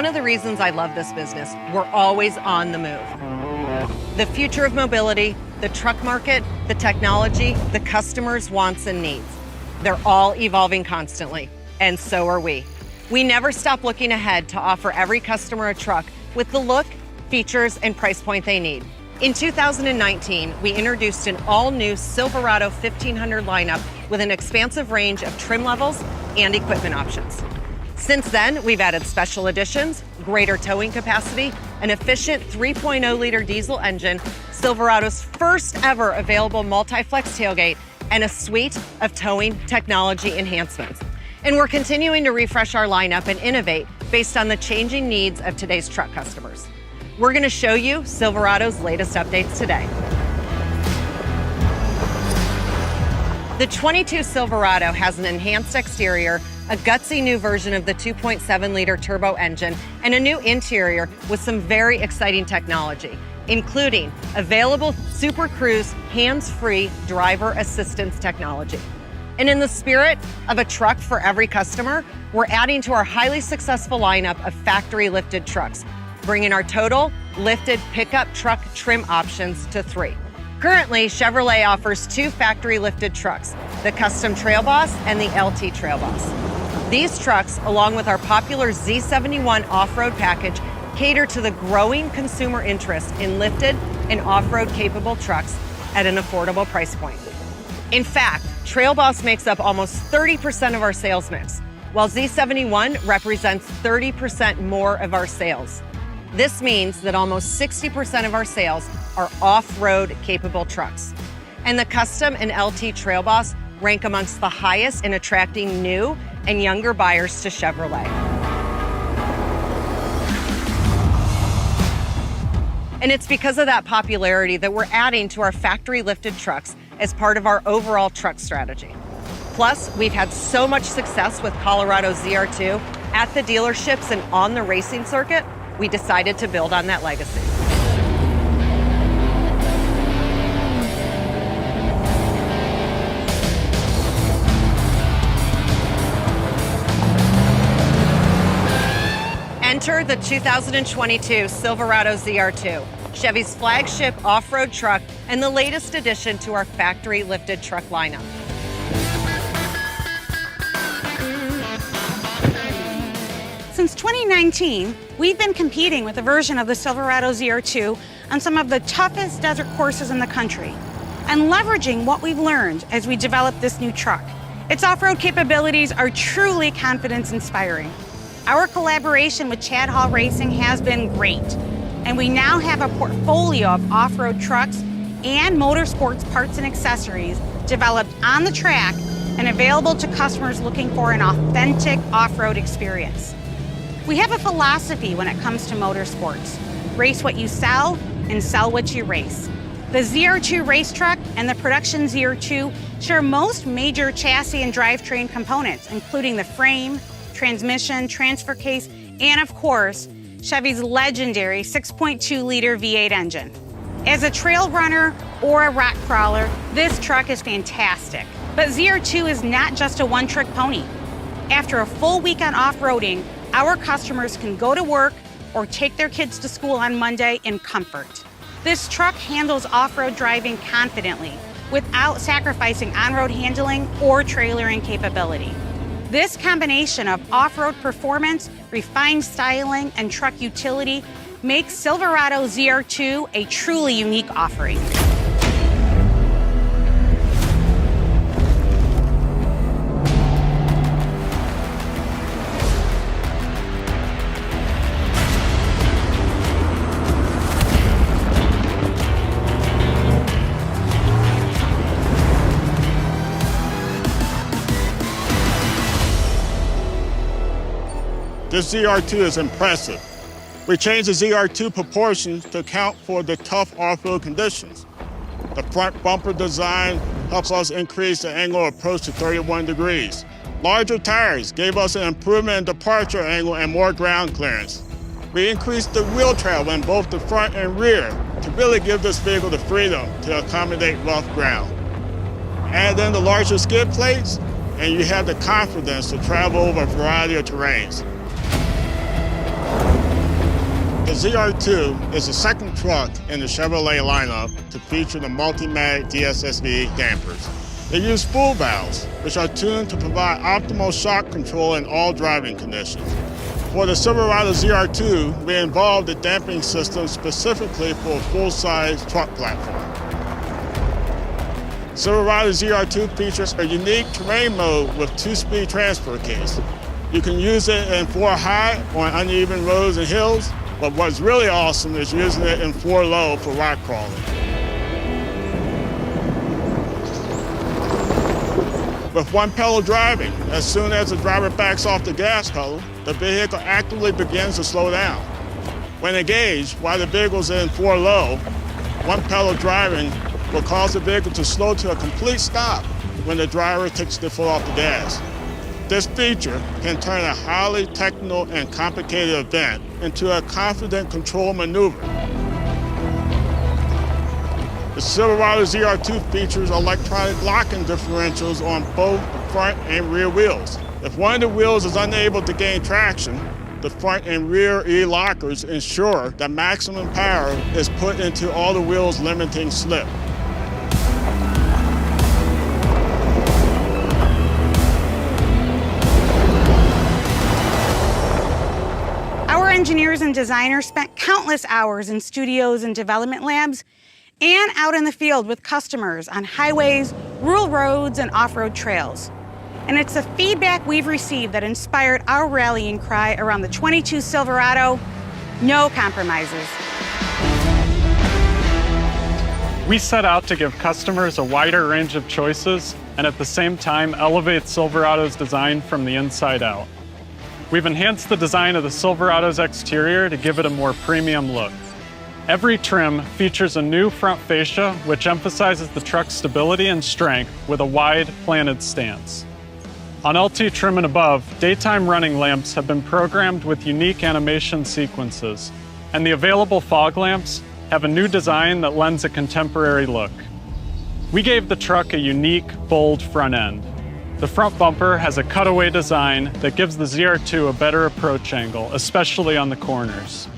one of the reasons I love this business. We're always on the move. The future of mobility, the truck market, the technology, the customers' wants and needs. They're all evolving constantly, and so are we. We never stop looking ahead to offer every customer a truck with the look, features, and price point they need. In 2019, we introduced an all-new Silverado 1500 lineup with an expansive range of trim levels and equipment options. Since then, we've added special editions, greater towing capacity, an efficient 3.0-liter diesel engine, Silverado's first ever available multi-flex tailgate, and a suite of towing technology enhancements. And we're continuing to refresh our lineup and innovate based on the changing needs of today's truck customers. We're going to show you Silverado's latest updates today. The 22 Silverado has an enhanced exterior, a gutsy new version of the 2.7-liter turbo engine, and a new interior with some very exciting technology, including available Super Cruise hands-free driver assistance technology. And in the spirit of a truck for every customer, we're adding to our highly successful lineup of factory-lifted trucks, bringing our total lifted pickup truck trim options to 3. Currently, Chevrolet offers 2 factory-lifted trucks, the Custom Trail Boss and the LT Trail Boss. These trucks, along with our popular Z71 off-road package, cater to the growing consumer interest in lifted and off-road capable trucks at an affordable price point. In fact, Trail Boss makes up almost 30% of our sales mix, while Z71 represents 30% more of our sales. This means that almost 60% of our sales are off-road capable trucks. And the Custom and LT Trail Boss rank amongst the highest in attracting new and younger buyers to Chevrolet. And it's because of that popularity that we're adding to our factory-lifted trucks as part of our overall truck strategy. Plus, we've had so much success with Colorado ZR2 at the dealerships and on the racing circuit, we decided to build on that legacy. Enter the 2022 Silverado ZR2, Chevy's flagship off-road truck and the latest addition to our factory-lifted truck lineup. Since 2019, we've been competing with a version of the Silverado ZR2 on some of the toughest desert courses in the country and leveraging what we've learned as we develop this new truck. Its off-road capabilities are truly confidence-inspiring. Our collaboration with Chad Hall Racing has been great, and we now have a portfolio of off-road trucks and motorsports parts and accessories developed on the track and available to customers looking for an authentic off-road experience. We have a philosophy when it comes to motorsports: race what you sell and sell what you race. The ZR2 race truck and the production ZR2 share most major chassis and drivetrain components, including the frame, transmission, transfer case, and of course, Chevy's legendary 6.2-liter V8 engine. As a trail runner or a rock crawler, this truck is fantastic. But ZR2 is not just a one-trick pony. After a full weekend off-roading, our customers can go to work or take their kids to school on Monday in comfort. This truck handles off-road driving confidently without sacrificing on-road handling or trailering capability. This combination of off-road performance, refined styling, and truck utility makes Silverado ZR2 a truly unique offering. This ZR2 is impressive. We changed the ZR2 proportions to account for the tough off-road conditions. The front bumper design helps us increase the angle of approach to 31 degrees. Larger tires gave us an improvement in departure angle and more ground clearance. We increased the wheel travel in both the front and rear to really give this vehicle the freedom to accommodate rough ground. Add in the larger skid plates, and you have the confidence to travel over a variety of terrains. The ZR2 is the second truck in the Chevrolet lineup to feature the multi-mag DSSV dampers. They use spool valves, which are tuned to provide optimal shock control in all driving conditions. For the Silverado ZR2, we involved the damping system specifically for a full-size truck platform. Silverado ZR2 features a unique terrain mode with 2-speed transfer case. You can use it in 4 high on uneven roads and hills, but what's really awesome is using it in 4 low for rock crawling. With 1 pedal driving, as soon as the driver backs off the gas pedal, the vehicle actively begins to slow down. When engaged, while the vehicle's in 4 low, 1 pedal driving will cause the vehicle to slow to a complete stop when the driver takes the foot off the gas. This feature can turn a highly technical and complicated event into a confident control maneuver. The Silverado ZR2 features electronic locking differentials on both the front and rear wheels. If one of the wheels is unable to gain traction, the front and rear E-lockers ensure that maximum power is put into all the wheels, limiting slip. Our engineers and designers spent countless hours in studios and development labs and out in the field with customers on highways, rural roads, and off-road trails. And it's the feedback we've received that inspired our rallying cry around the 22 Silverado: no compromises. We set out to give customers a wider range of choices and at the same time elevate Silverado's design from the inside out. We've enhanced the design of the Silverado's exterior to give it a more premium look. Every trim features a new front fascia, which emphasizes the truck's stability and strength with a wide, planted stance. On LT trim and above, daytime running lamps have been programmed with unique animation sequences, and the available fog lamps have a new design that lends a contemporary look. We gave the truck a unique, bold front end. The front bumper has a cutaway design that gives the ZR2 a better approach angle, especially on the corners.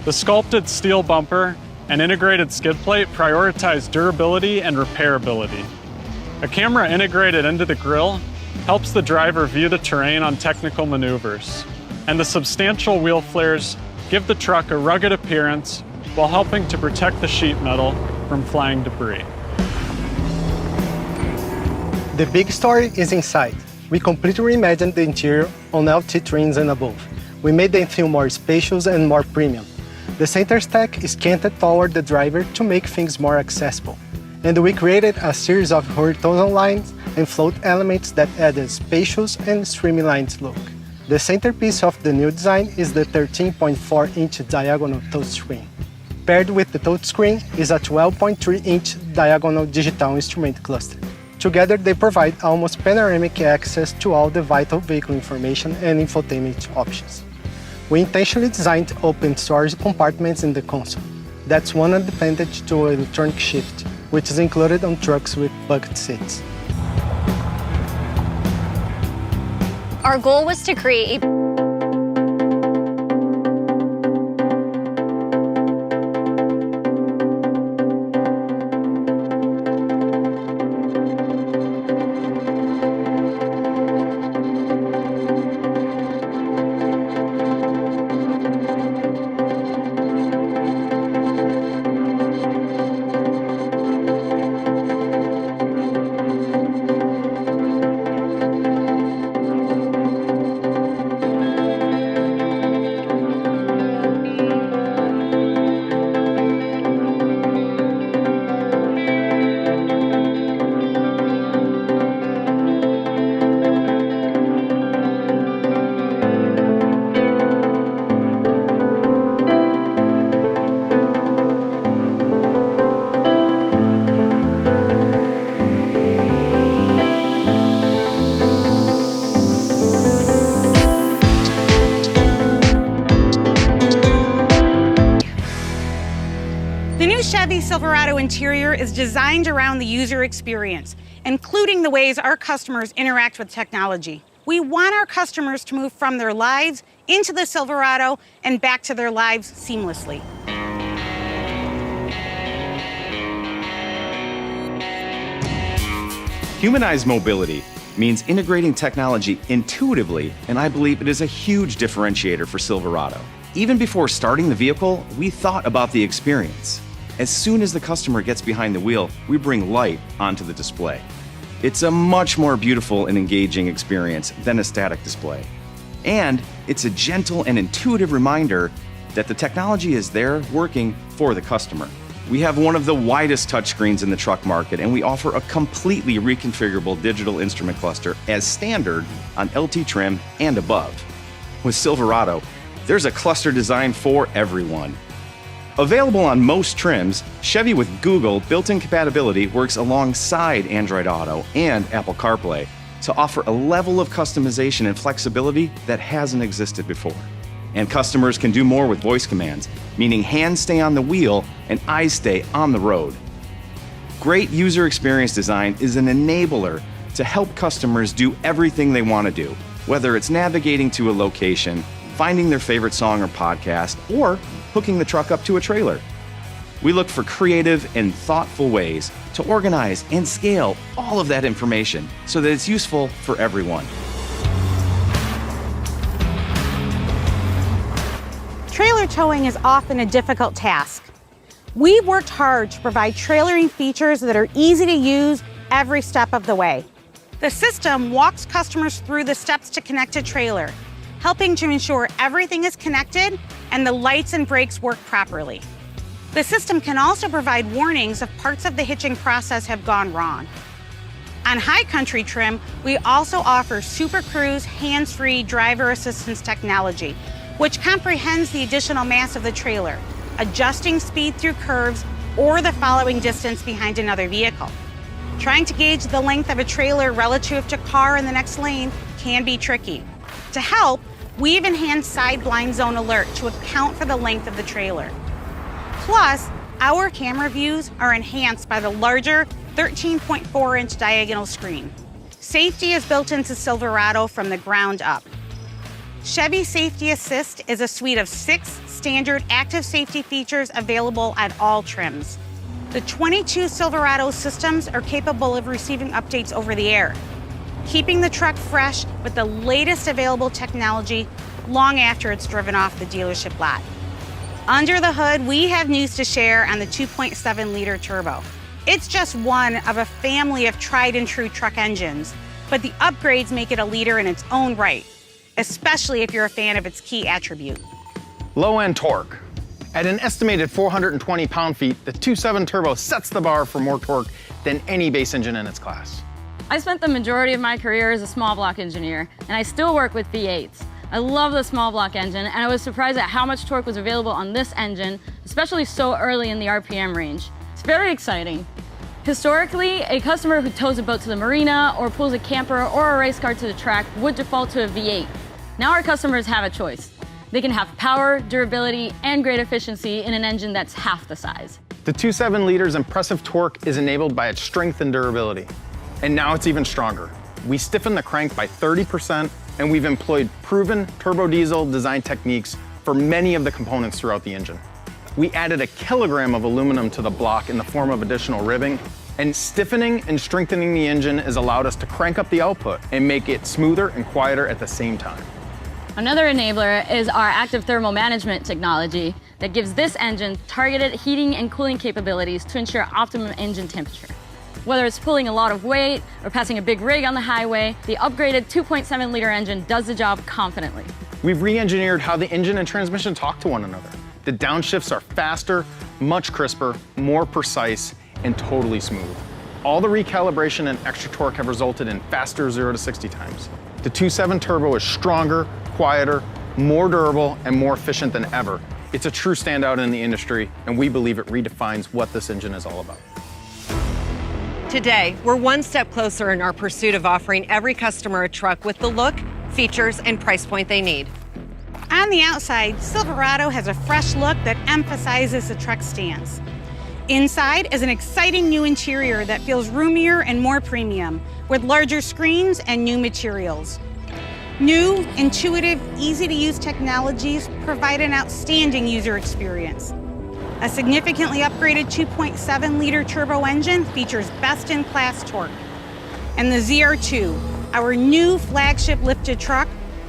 The sculpted steel bumper and integrated skid plate prioritize durability and repairability. A camera integrated into the grille helps the driver view the terrain on technical maneuvers. And the substantial wheel flares give the truck a rugged appearance while helping to protect the sheet metal from flying debris. The big story is inside. We completely reimagined the interior on LT trims and above. We made them feel more spacious and more premium. The center stack is canted toward the driver to make things more accessible. And we created a series of horizontal lines and float elements that add a spacious and streamlined look. The centerpiece of the new design is the 13.4-inch diagonal touchscreen. Paired with the touchscreen is a 12.3-inch diagonal digital instrument cluster. Together, they provide almost panoramic access to all the vital vehicle information and infotainment options. We intentionally designed open storage compartments in the console. That's one advantage to electronic shift, which is included on trucks with bucket seats. Our goal was to create a Chevy Silverado interior is designed around the user experience, including the ways our customers interact with technology. We want our customers to move from their lives into the Silverado and back to their lives seamlessly. Humanized mobility means integrating technology intuitively, and I believe it is a huge differentiator for Silverado. Even before starting the vehicle, we thought about the experience. As soon as the customer gets behind the wheel, we bring light onto the display. It's a much more beautiful and engaging experience than a static display. And it's a gentle and intuitive reminder that the technology is there working for the customer. We have one of the widest touchscreens in the truck market, and we offer a completely reconfigurable digital instrument cluster as standard on LT trim and above. With Silverado, there's a cluster designed for everyone. Available on most trims, Chevy with Google built-in compatibility works alongside Android Auto and Apple CarPlay to offer a level of customization and flexibility that hasn't existed before. And customers can do more with voice commands, meaning hands stay on the wheel and eyes stay on the road. Great user experience design is an enabler to help customers do everything they want to do, whether it's navigating to a location, finding their favorite song or podcast, or hooking the truck up to a trailer. We look for creative and thoughtful ways to organize and scale all of that information so that it's useful for everyone. Trailer towing is often a difficult task. We've worked hard to provide trailering features that are easy to use every step of the way. The system walks customers through the steps to connect a trailer, helping to ensure everything is connected and the lights and brakes work properly. The system can also provide warnings if parts of the hitching process have gone wrong. On High Country trim, we also offer Super Cruise hands-free driver assistance technology, which comprehends the additional mass of the trailer, adjusting speed through curves or the following distance behind another vehicle. Trying to gauge the length of a trailer relative to car in the next lane can be tricky. To help, we've enhanced side blind zone alert to account for the length of the trailer. Plus, our camera views are enhanced by the larger 13.4-inch diagonal screen. Safety is built into Silverado from the ground up. Chevy Safety Assist is a suite of 6 standard active safety features available at all trims. The 22 Silverado systems are capable of receiving updates over the air, keeping the truck fresh with the latest available technology long after it's driven off the dealership lot. Under the hood, we have news to share on the 2.7-liter turbo. It's just one of a family of tried and true truck engines, but the upgrades make it a leader in its own right, especially if you're a fan of its key attribute. Low-end torque. At an estimated 420 pound-feet, the 2.7 turbo sets the bar for more torque than any base engine in its class. I spent the majority of my career as a small block engineer, and I still work with V8s. I love the small block engine, and I was surprised at how much torque was available on this engine, especially so early in the RPM range. It's very exciting. Historically, a customer who tows a boat to the marina or pulls a camper or a race car to the track would default to a V8. Now our customers have a choice. They can have power, durability, and great efficiency in an engine that's half the size. The 2.7 liters impressive torque is enabled by its strength and durability. And now it's even stronger. We stiffen the crank by 30%, and we've employed proven turbo diesel design techniques for many of the components throughout the engine. We added 1 kilogram of aluminum to the block in the form of additional ribbing, and stiffening and strengthening the engine has allowed us to crank up the output and make it smoother and quieter at the same time. Another enabler is our active thermal management technology that gives this engine targeted heating and cooling capabilities to ensure optimum engine temperature. Whether it's pulling a lot of weight or passing a big rig on the highway, the upgraded 2.7-liter engine does the job confidently. We've re-engineered how the engine and transmission talk to one another. The downshifts are faster, much crisper, more precise, and totally smooth. All the recalibration and extra torque have resulted in faster 0 to 60 times. The 2.7 turbo is stronger, quieter, more durable, and more efficient than ever. It's a true standout in the industry, and we believe it redefines what this engine is all about. Today, we're one step closer in our pursuit of offering every customer a truck with the look, features, and price point they need. On the outside, Silverado has a fresh look that emphasizes the truck stance. Inside is an exciting new interior that feels roomier and more premium, with larger screens and new materials. New, intuitive, easy-to-use technologies provide an outstanding user experience. A significantly upgraded 2.7-liter turbo engine features best-in-class torque. And the ZR2, our new flagship lifted truck,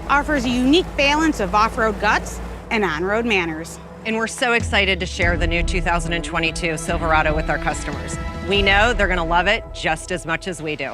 offers a unique balance of off-road guts and on-road manners. And we're so excited to share the new 2022 Silverado with our customers. We know they're going to love it just as much as we do.